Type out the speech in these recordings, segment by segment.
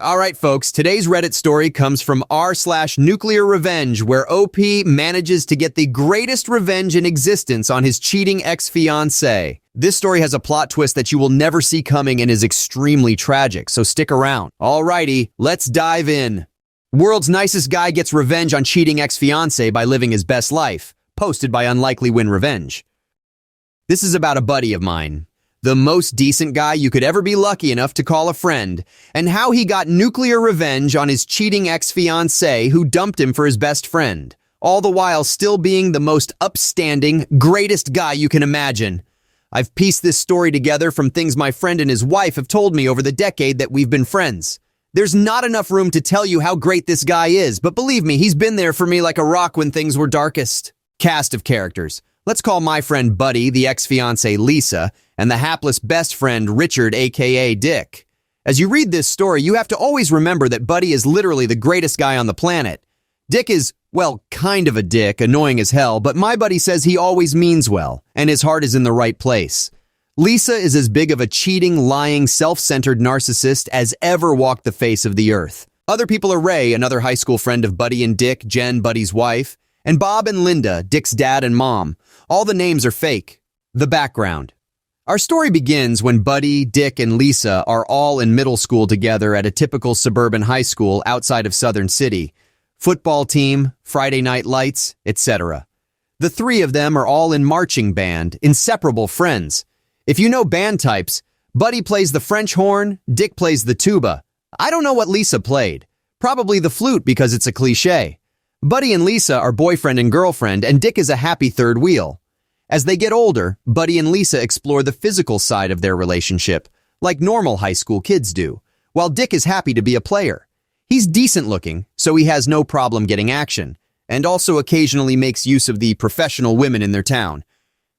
All right, folks, today's Reddit story comes from r/NuclearRevenge, where OP manages to get the greatest revenge in existence on his cheating ex-fiancee. This story has a plot twist that you will never see coming and is extremely tragic, so stick around. Alrighty, let's dive in. World's nicest guy gets revenge on cheating ex-fiancee by living his best life. Posted by Unlikely Win Revenge. This is about a buddy of mine. The most decent guy you could ever be lucky enough to call a friend, and how he got nuclear revenge on his cheating ex-fiancée who dumped him for his best friend, all the while still being the most upstanding, greatest guy you can imagine. I've pieced this story together from things my friend and his wife have told me over the decade that we've been friends. There's not enough room to tell you how great this guy is, but believe me, he's been there for me like a rock when things were darkest. Cast of characters. Let's call my friend Buddy, the ex-fiancée Lisa, and the hapless best friend Richard, aka Dick. As you read this story, you have to always remember that Buddy is literally the greatest guy on the planet. Dick is, well, kind of a dick, annoying as hell, but my buddy says he always means well, and his heart is in the right place. Lisa is as big of a cheating, lying, self-centered narcissist as ever walked the face of the earth. Other people are Ray, another high school friend of Buddy and Dick, Jen, Buddy's wife, and Bob and Linda, Dick's dad and mom. All the names are fake. The background. Our story begins when Buddy, Dick, and Lisa are all in middle school together at a typical suburban high school outside of Southern City. Football team, Friday night lights, etc. The three of them are all in marching band, inseparable friends. If you know band types, Buddy plays the French horn, Dick plays the tuba. I don't know what Lisa played. Probably the flute because it's a cliche. Buddy and Lisa are boyfriend and girlfriend, and Dick is a happy third wheel. As they get older, Buddy and Lisa explore the physical side of their relationship, like normal high school kids do, while Dick is happy to be a player. He's decent looking, so he has no problem getting action, and also occasionally makes use of the professional women in their town.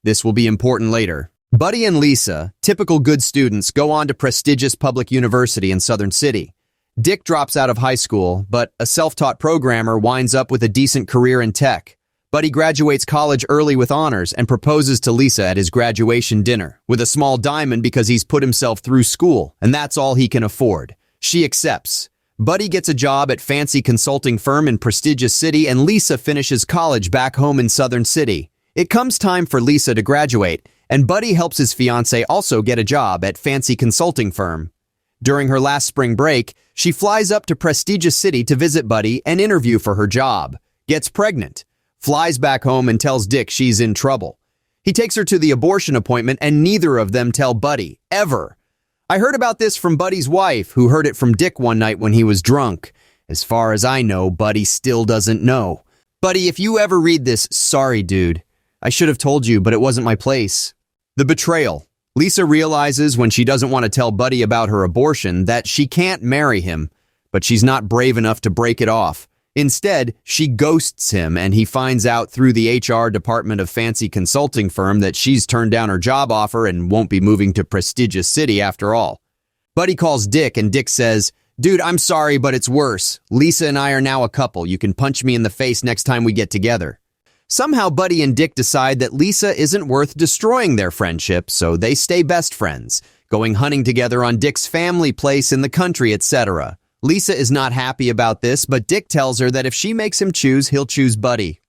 This will be important later. Buddy and Lisa, typical good students, go on to prestigious public university in Southern City. Dick drops out of high school, but a self-taught programmer winds up with a decent career in tech. Buddy graduates college early with honors and proposes to Lisa at his graduation dinner, with a small diamond because he's put himself through school, and that's all he can afford. She accepts. Buddy gets a job at fancy consulting firm in prestigious city, and Lisa finishes college back home in Southern City. It comes time for Lisa to graduate, and Buddy helps his fiancée also get a job at fancy consulting firm. During her last spring break, she flies up to prestigious city to visit Buddy and interview for her job, gets pregnant, flies back home and tells Dick she's in trouble. He takes her to the abortion appointment and neither of them tell Buddy, ever. I heard about this from Buddy's wife, who heard it from Dick one night when he was drunk. As far as I know, Buddy still doesn't know. Buddy, if you ever read this, sorry dude. I should have told you, but it wasn't my place. The betrayal. Lisa realizes when she doesn't want to tell Buddy about her abortion that she can't marry him, but she's not brave enough to break it off. Instead, she ghosts him and he finds out through the HR department of fancy consulting firm that she's turned down her job offer and won't be moving to prestigious city after all. Buddy calls Dick and Dick says, "Dude, I'm sorry, but it's worse. Lisa and I are now a couple. You can punch me in the face next time we get together." Somehow Buddy and Dick decide that Lisa isn't worth destroying their friendship, so they stay best friends, going hunting together on Dick's family place in the country, etc. Lisa is not happy about this, but Dick tells her that if she makes him choose, he'll choose Buddy.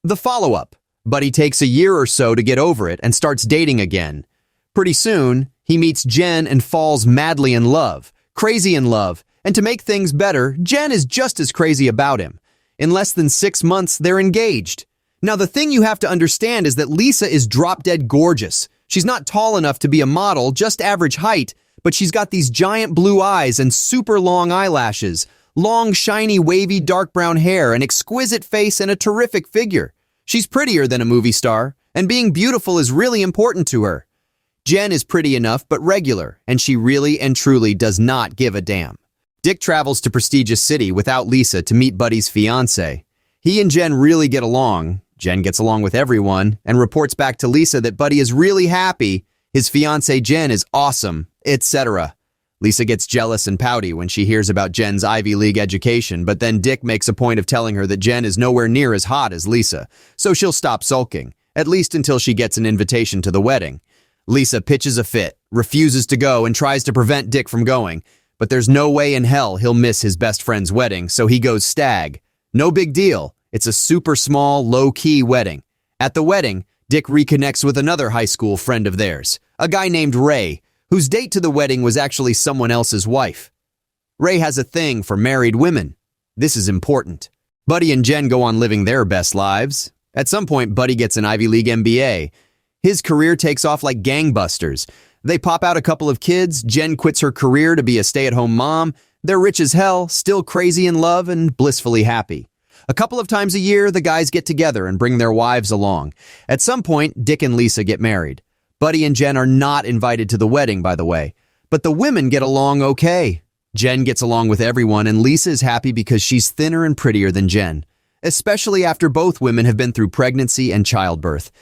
The follow-up. Buddy takes a year or so to get over it and starts dating again. Pretty soon, he meets Jen and falls madly in love, crazy in love, and to make things better, Jen is just as crazy about him. In less than 6 months, they're engaged. Now, the thing you have to understand is that Lisa is drop-dead gorgeous. She's not tall enough to be a model, just average height, but she's got these giant blue eyes and super long eyelashes, long, shiny, wavy, dark brown hair, an exquisite face, and a terrific figure. She's prettier than a movie star, and being beautiful is really important to her. Jen is pretty enough, but regular, and she really and truly does not give a damn. Dick travels to prestigious city without Lisa to meet Buddy's fiancée. He and Jen really get along. Jen gets along with everyone and reports back to Lisa that Buddy is really happy, his fiancée Jen is awesome, etc. Lisa gets jealous and pouty when she hears about Jen's Ivy League education, but then Dick makes a point of telling her that Jen is nowhere near as hot as Lisa, so she'll stop sulking, at least until she gets an invitation to the wedding. Lisa pitches a fit, refuses to go, and tries to prevent Dick from going, but there's no way in hell he'll miss his best friend's wedding, so he goes stag. No big deal. It's a super small, low-key wedding. At the wedding, Dick reconnects with another high school friend of theirs, a guy named Ray, whose date to the wedding was actually someone else's wife. Ray has a thing for married women. This is important. Buddy and Jen go on living their best lives. At some point, Buddy gets an Ivy League MBA. His career takes off like gangbusters. They pop out a couple of kids, Jen quits her career to be a stay-at-home mom. They're rich as hell, still crazy in love, and blissfully happy. A couple of times a year, the guys get together and bring their wives along. At some point, Dick and Lisa get married. Buddy and Jen are not invited to the wedding, by the way. But the women get along okay. Jen gets along with everyone, and Lisa is happy because she's thinner and prettier than Jen, especially after both women have been through pregnancy and childbirth.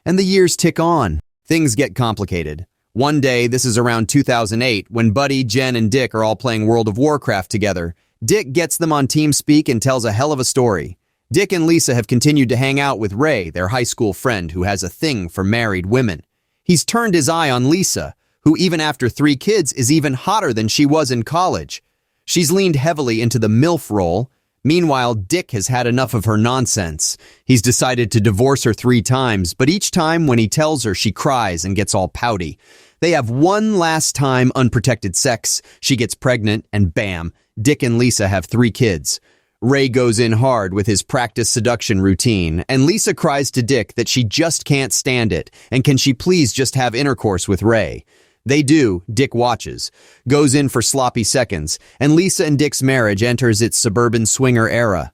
And the years tick on. Things get complicated. One day, this is around 2008, when Buddy, Jen, and Dick are all playing World of Warcraft together. Dick gets them on TeamSpeak and tells a hell of a story. Dick and Lisa have continued to hang out with Ray, their high school friend who has a thing for married women. He's turned his eye on Lisa, who even after 3 kids is even hotter than she was in college. She's leaned heavily into the MILF role. Meanwhile, Dick has had enough of her nonsense. He's decided to divorce her 3 times, but each time when he tells her, she cries and gets all pouty. They have one last time unprotected sex, she gets pregnant, and bam, Dick and Lisa have 3 kids. Ray goes in hard with his practice seduction routine, and Lisa cries to Dick that she just can't stand it, and can she please just have intercourse with Ray? They do. Dick watches, goes in for sloppy seconds, and Lisa and Dick's marriage enters its suburban swinger era.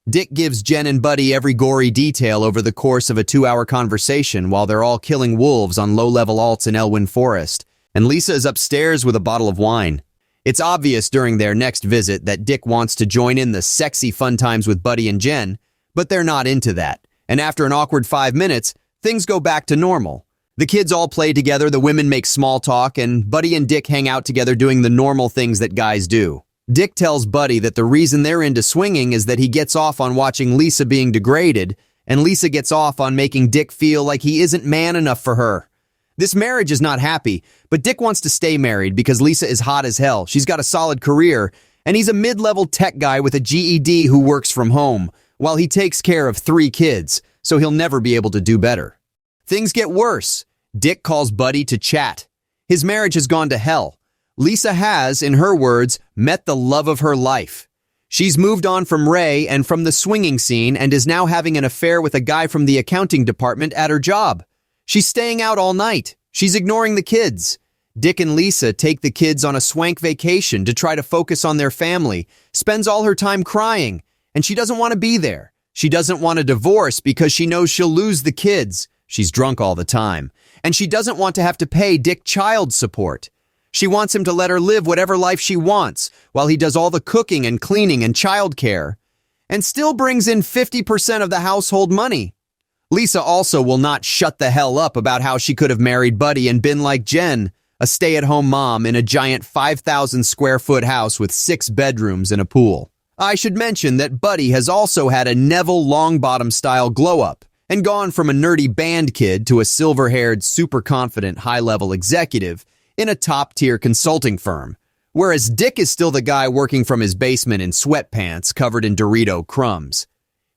Dick gives Jen and Buddy every gory detail over the course of a 2-hour conversation while they're all killing wolves on low-level alts in Elwyn Forest, and Lisa is upstairs with a bottle of wine. It's obvious during their next visit that Dick wants to join in the sexy fun times with Buddy and Jen, but they're not into that, and after an awkward 5 minutes, things go back to normal. The kids all play together, the women make small talk, and Buddy and Dick hang out together doing the normal things that guys do. Dick tells Buddy that the reason they're into swinging is that he gets off on watching Lisa being degraded, and Lisa gets off on making Dick feel like he isn't man enough for her. This marriage is not happy, but Dick wants to stay married because Lisa is hot as hell, she's got a solid career, and he's a mid-level tech guy with a GED who works from home, while he takes care of 3 kids, so he'll never be able to do better. Things get worse. Dick calls Buddy to chat. His marriage has gone to hell. Lisa has, in her words, met the love of her life. She's moved on from Ray and from the swinging scene and is now having an affair with a guy from the accounting department at her job. She's staying out all night. She's ignoring the kids. Dick and Lisa take the kids on a swank vacation to try to focus on their family, spends all her time crying, and she doesn't want to be there. She doesn't want a divorce because she knows she'll lose the kids. She's drunk all the time. And she doesn't want to have to pay Dick child support. She wants him to let her live whatever life she wants, while he does all the cooking and cleaning and childcare, and still brings in 50% of the household money. Lisa also will not shut the hell up about how she could have married Buddy and been like Jen, a stay-at-home mom in a giant 5,000 square foot house with 6 bedrooms and a pool. I should mention that Buddy has also had a Neville Longbottom style glow-up, and gone from a nerdy band kid to a silver-haired, super confident, high-level executive in a top-tier consulting firm, whereas Dick is still the guy working from his basement in sweatpants covered in Dorito crumbs.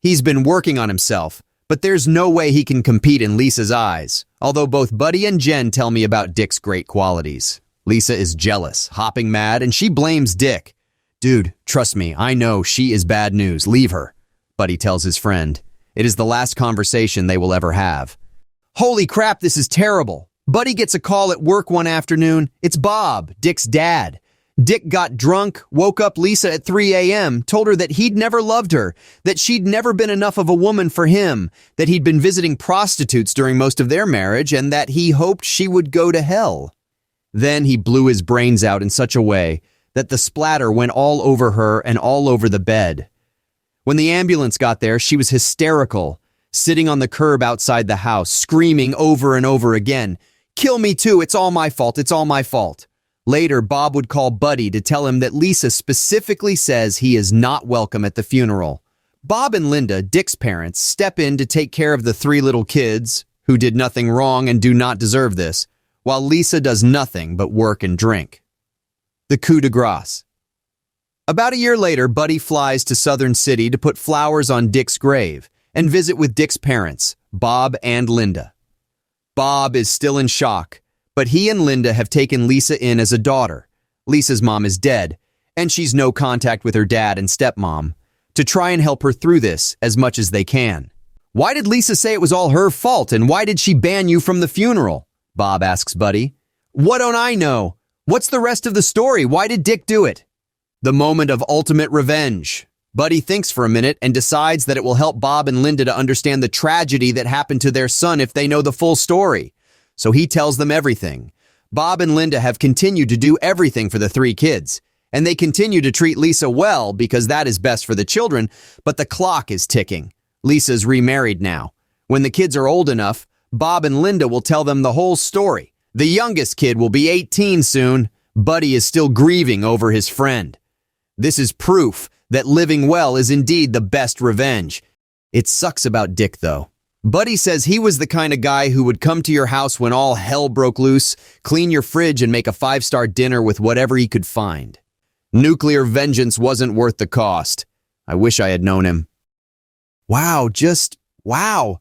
He's been working on himself, but there's no way he can compete in Lisa's eyes, although both Buddy and Jen tell me about Dick's great qualities. Lisa is jealous, hopping mad, and she blames Dick. "Dude, trust me, I know she is bad news. Leave her," Buddy tells his friend. It is the last conversation they will ever have. Holy crap, this is terrible. Buddy gets a call at work one afternoon. It's Bob, Dick's dad. Dick got drunk, woke up Lisa at 3 a.m., told her that he'd never loved her, that she'd never been enough of a woman for him, that he'd been visiting prostitutes during most of their marriage, and that he hoped she would go to hell. Then he blew his brains out in such a way that the splatter went all over her and all over the bed. When the ambulance got there, she was hysterical, sitting on the curb outside the house, screaming over and over again, "Kill me too, it's all my fault, it's all my fault." Later, Bob would call Buddy to tell him that Lisa specifically says he is not welcome at the funeral. Bob and Linda, Dick's parents, step in to take care of the 3 little kids, who did nothing wrong and do not deserve this, while Lisa does nothing but work and drink. The coup de grace. About a year later, Buddy flies to Southern City to put flowers on Dick's grave and visit with Dick's parents, Bob and Linda. Bob is still in shock, but he and Linda have taken Lisa in as a daughter. Lisa's mom is dead, and she's no contact with her dad and stepmom, to try and help her through this as much as they can. Why did Lisa say it was all her fault, and why did she ban you from the funeral? Bob asks Buddy. What don't I know? What's the rest of the story? Why did Dick do it? The moment of ultimate revenge. Buddy thinks for a minute and decides that it will help Bob and Linda to understand the tragedy that happened to their son if they know the full story. So he tells them everything. Bob and Linda have continued to do everything for the three kids, and they continue to treat Lisa well because that is best for the children, but the clock is ticking. Lisa's remarried now. When the kids are old enough, Bob and Linda will tell them the whole story. The youngest kid will be 18 soon. Buddy is still grieving over his friend. This is proof that living well is indeed the best revenge. It sucks about Dick, though. Buddy says he was the kind of guy who would come to your house when all hell broke loose, clean your fridge, and make a 5-star dinner with whatever he could find. Nuclear vengeance wasn't worth the cost. I wish I had known him. Wow, just wow.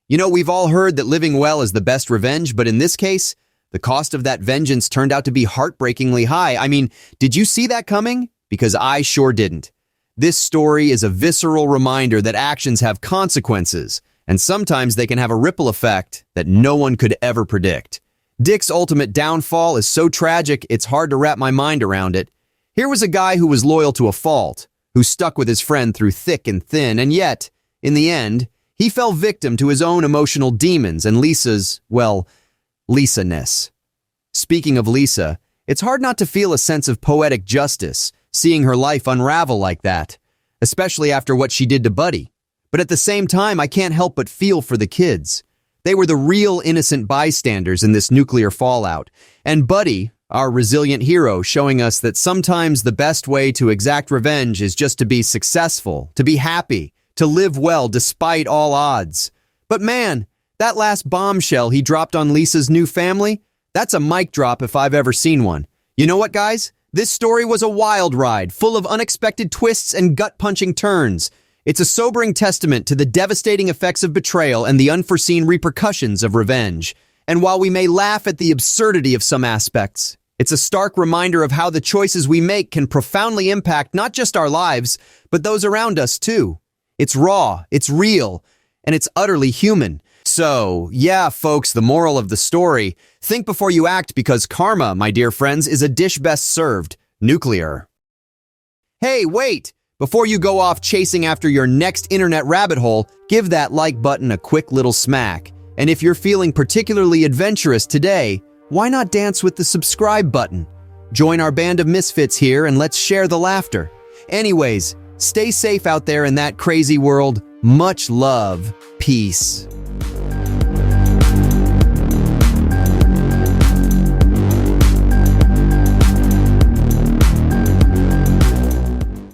You know, we've all heard that living well is the best revenge, but in this case, the cost of that vengeance turned out to be heartbreakingly high. I mean, did you see that coming? Because I sure didn't. This story is a visceral reminder that actions have consequences, and sometimes they can have a ripple effect that no one could ever predict. Dick's ultimate downfall is so tragic, it's hard to wrap my mind around it. Here was a guy who was loyal to a fault, who stuck with his friend through thick and thin, and yet, in the end, he fell victim to his own emotional demons and Lisa's, well, Lisa-ness. Speaking of Lisa, it's hard not to feel a sense of poetic justice, seeing her life unravel like that, especially after what she did to Buddy. But at the same time, I can't help but feel for the kids. They were the real innocent bystanders in this nuclear fallout. And Buddy, our resilient hero, showing us that sometimes the best way to exact revenge is just to be successful, to be happy, to live well despite all odds. But man, that last bombshell he dropped on Lisa's new family, that's a mic drop if I've ever seen one. You know what, guys? This story was a wild ride, full of unexpected twists and gut-punching turns. It's a sobering testament to the devastating effects of betrayal and the unforeseen repercussions of revenge. And while we may laugh at the absurdity of some aspects, it's a stark reminder of how the choices we make can profoundly impact not just our lives, but those around us too. It's raw, it's real, and it's utterly human. So, yeah, folks, the moral of the story, think before you act because karma, my dear friends, is a dish best served, nuclear. Hey, wait! Before you go off chasing after your next internet rabbit hole, give that like button a quick little smack. And if you're feeling particularly adventurous today, why not dance with the subscribe button? Join our band of misfits here and let's share the laughter. Anyways, stay safe out there in that crazy world. Much love. Peace.